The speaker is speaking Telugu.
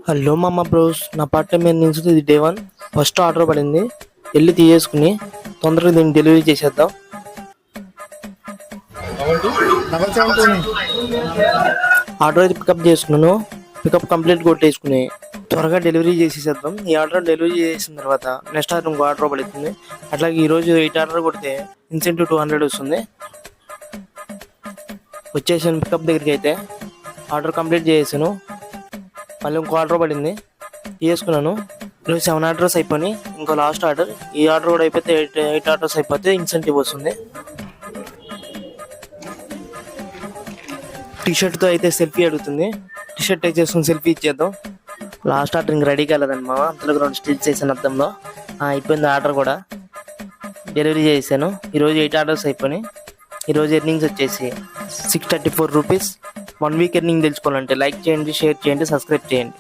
హలో మామ బ్రోస్, నా పార్ట్ టైం ఎర్నింగ్స్ ఇది డే 1. ఫస్ట్ ఆర్డర్ పడింది, వెళ్ళి తీసేసుకుని తొందరగా దీన్ని డెలివరీ చేసేద్దాం. ఆర్డర్ అయితే పికప్ చేసుకున్నాను. పికప్ కంప్లీట్ కొట్టేసుకుని త్వరగా డెలివరీ చేసేసేద్దాం. ఈ ఆర్డర్ డెలివరీ చేసిన తర్వాత నెక్స్ట్ ఆర్డర్ ఇంకో ఆర్డర్ పడుతుంది. అట్లాగే ఈరోజు 8 ఆర్డర్ కొడితే ఇన్సెంటివ్ 200 వస్తుంది. వచ్చేసాను పికప్ దగ్గరికి. అయితే ఆర్డర్ కంప్లీట్ చేసాను. మళ్ళీ ఇంకో ఆర్డర్ పడింది, తీసుకున్నాను. ఈరోజు 7 ఆర్డర్స్ అయిపోయినాయి. ఇంకో లాస్ట్ ఆర్డర్. ఈ ఆర్డర్ కూడా అయిపోతే 8 ఆర్డర్స్ అయిపోతే ఇన్సెంటివ్ వస్తుంది. టీషర్ట్తో అయితే సెల్ఫీ అడుగుతుంది. టీషర్ట్ అయితే చేసుకుని సెల్ఫీ ఇచ్చేద్దాం. లాస్ట్ ఆర్డర్ ఇంక రెడీ కాలేదండి మామ, అంతలో 2 స్టిచ్ చేశాను అద్దంలో. అయిపోయింది ఆర్డర్ కూడా, డెలివరీ చేశాను. ఈరోజు 8 ఆర్డర్స్ అయిపోయినాయి. ఈరోజు ఎర్నింగ్స్ వచ్చేసి 634 రూపీస్. 1 వీక్ ఎర్నింగ్ తెలుసుకోవాలంటే లైక్ చేయండి, షేర్ చేయండి, సబ్స్క్రైబ్ చేయండి.